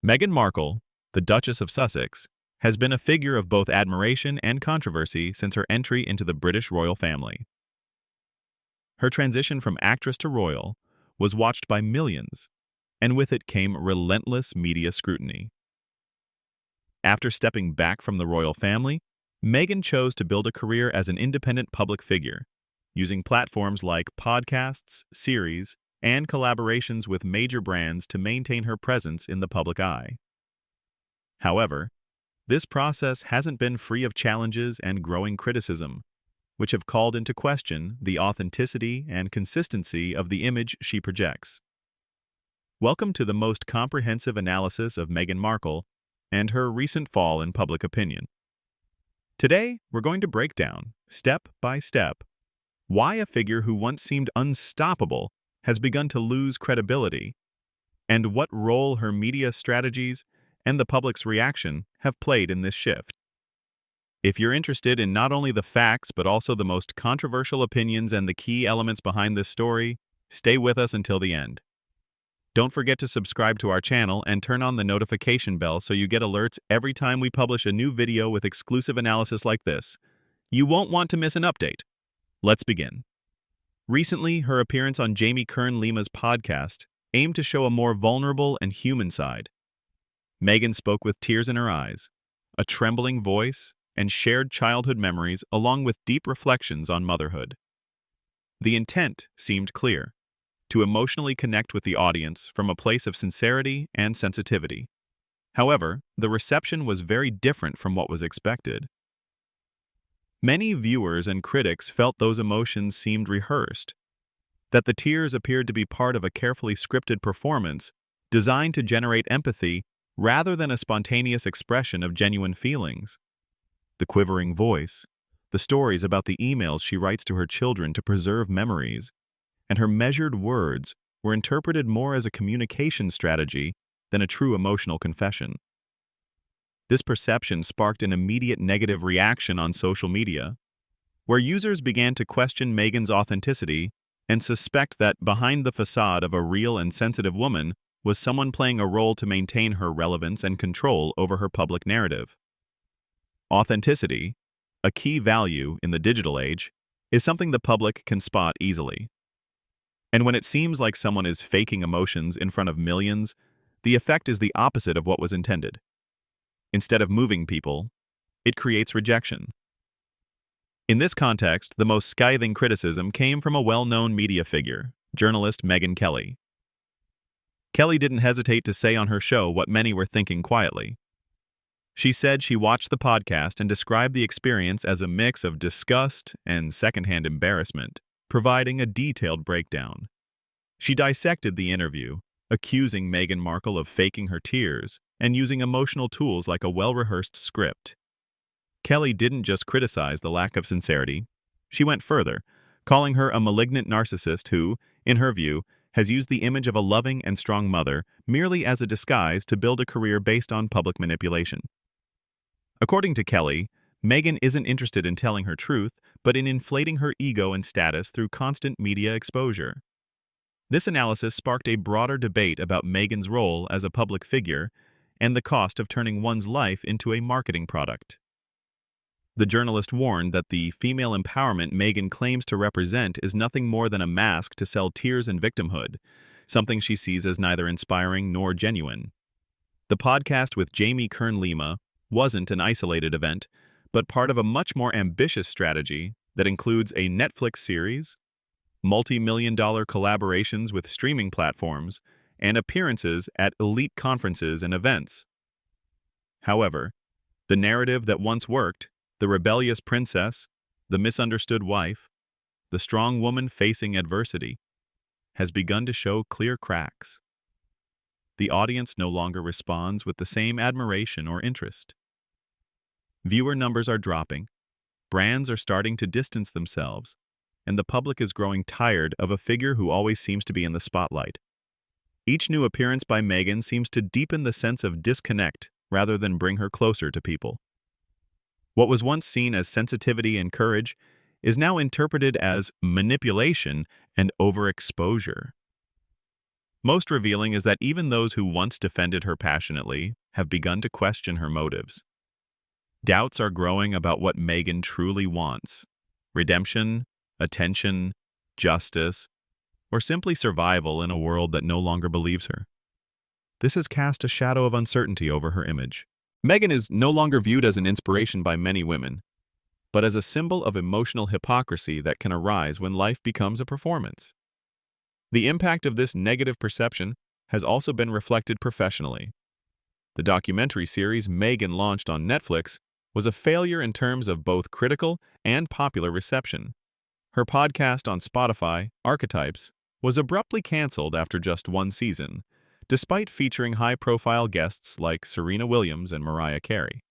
Meghan Markle, the Duchess of Sussex, has been a figure of both admiration and controversy since her entry into the British royal family. Her transition from actress to royal was watched by millions, and with it came relentless media scrutiny. After stepping back from the royal family, Meghan chose to build a career as an independent public figure, using platforms like podcasts, series, and collaborations with major brands to maintain her presence in the public eye. However, this process hasn't been free of challenges and growing criticism, which have called into question the authenticity and consistency of the image she projects. Welcome to the most comprehensive analysis of Meghan Markle and her recent fall in public opinion. Today, we're going to break down, step by step, why a figure who once seemed unstoppable has begun to lose credibility, and what role her media strategies and the public's reaction have played in this shift. If you're interested in not only the facts but also the most controversial opinions and the key elements behind this story, stay with us until the end. Don't forget to subscribe to our channel and turn on the notification bell so you get alerts every time we publish a new video with exclusive analysis like this. You won't want to miss an update. Let's begin. Recently, her appearance on Jamie Kern-Lima's podcast aimed to show a more vulnerable and human side. Meghan spoke with tears in her eyes, a trembling voice, and shared childhood memories along with deep reflections on motherhood. The intent seemed clear: to emotionally connect with the audience from a place of sincerity and sensitivity. However, the reception was very different from what was expected. Many viewers and critics felt those emotions seemed rehearsed, that the tears appeared to be part of a carefully scripted performance designed to generate empathy rather than a spontaneous expression of genuine feelings. The quivering voice, the stories about the emails she writes to her children to preserve memories, and her measured words were interpreted more as a communication strategy than a true emotional confession. This perception sparked an immediate negative reaction on social media, where users began to question Meghan's authenticity and suspect that behind the facade of a real and sensitive woman was someone playing a role to maintain her relevance and control over her public narrative. Authenticity, a key value in the digital age, is something the public can spot easily. And when it seems like someone is faking emotions in front of millions, the effect is the opposite of what was intended. Instead of moving people, it creates rejection. In this context, the most scathing criticism came from a well-known media figure, journalist Megyn Kelly. Kelly didn't hesitate to say on her show what many were thinking quietly. She said she watched the podcast and described the experience as a mix of disgust and secondhand embarrassment, providing a detailed breakdown. She dissected the interview, accusing Meghan Markle of faking her tears and using emotional tools like a well-rehearsed script. Kelly didn't just criticize the lack of sincerity. She went further, calling her a malignant narcissist who, in her view, has used the image of a loving and strong mother merely as a disguise to build a career based on public manipulation. According to Kelly, Meghan isn't interested in telling her truth, but in inflating her ego and status through constant media exposure. This analysis sparked a broader debate about Meghan's role as a public figure and the cost of turning one's life into a marketing product. The journalist warned that the female empowerment Meghan claims to represent is nothing more than a mask to sell tears and victimhood, something she sees as neither inspiring nor genuine. The podcast with Jamie Kern-Lima wasn't an isolated event, but part of a much more ambitious strategy that includes a Netflix series, multi-million-dollar collaborations with streaming platforms, and appearances at elite conferences and events. However, the narrative that once worked, the rebellious princess, the misunderstood wife, the strong woman facing adversity, has begun to show clear cracks. The audience no longer responds with the same admiration or interest. Viewer numbers are dropping, brands are starting to distance themselves, and the public is growing tired of a figure who always seems to be in the spotlight. Each new appearance by Meghan seems to deepen the sense of disconnect rather than bring her closer to people. What was once seen as sensitivity and courage is now interpreted as manipulation and overexposure. Most revealing is that even those who once defended her passionately have begun to question her motives. Doubts are growing about what Meghan truly wants: redemption, attention, justice, or simply survival in a world that no longer believes her. This has cast a shadow of uncertainty over her image. Meghan is no longer viewed as an inspiration by many women, but as a symbol of emotional hypocrisy that can arise when life becomes a performance. The impact of this negative perception has also been reflected professionally. The documentary series Meghan launched on Netflix was a failure in terms of both critical and popular reception. Her podcast on Spotify, Archetypes, was abruptly canceled after just one season, despite featuring high-profile guests like Serena Williams and Mariah Carey.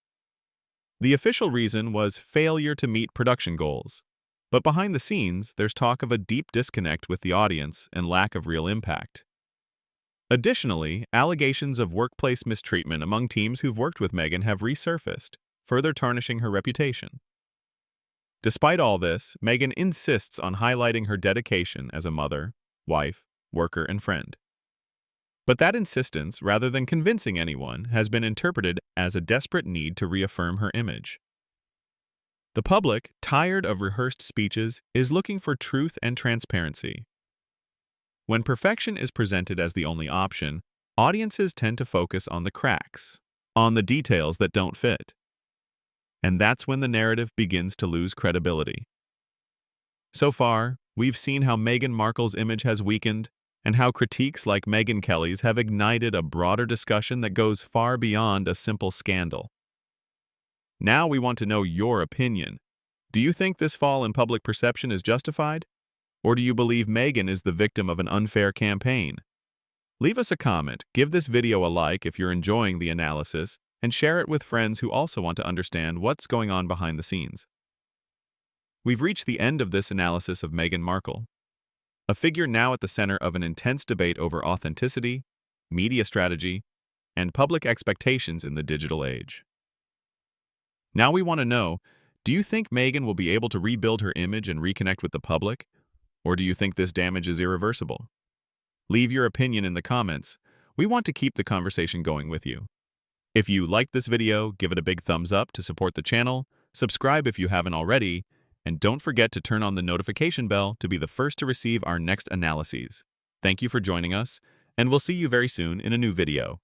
The official reason was failure to meet production goals, but behind the scenes, there's talk of a deep disconnect with the audience and lack of real impact. Additionally, allegations of workplace mistreatment among teams who've worked with Meghan have resurfaced, further tarnishing her reputation. Despite all this, Meghan insists on highlighting her dedication as a mother, wife, worker, and friend. But that insistence, rather than convincing anyone, has been interpreted as a desperate need to reaffirm her image. The public, tired of rehearsed speeches, is looking for truth and transparency. When perfection is presented as the only option, audiences tend to focus on the cracks, on the details that don't fit. And that's when the narrative begins to lose credibility. So far, we've seen how Meghan Markle's image has weakened, and how critiques like Megyn Kelly's have ignited a broader discussion that goes far beyond a simple scandal. Now we want to know your opinion. Do you think this fall in public perception is justified? Or do you believe Meghan is the victim of an unfair campaign? Leave us a comment, give this video a like if you're enjoying the analysis, and share it with friends who also want to understand what's going on behind the scenes. We've reached the end of this analysis of Meghan Markle, a figure now at the center of an intense debate over authenticity, media strategy, and public expectations in the digital age. Now we want to know, do you think Meghan will be able to rebuild her image and reconnect with the public? Or do you think this damage is irreversible? Leave your opinion in the comments. We want to keep the conversation going with you. If you liked this video, give it a big thumbs up to support the channel, subscribe if you haven't already, and don't forget to turn on the notification bell to be the first to receive our next analyses. Thank you for joining us, and we'll see you very soon in a new video.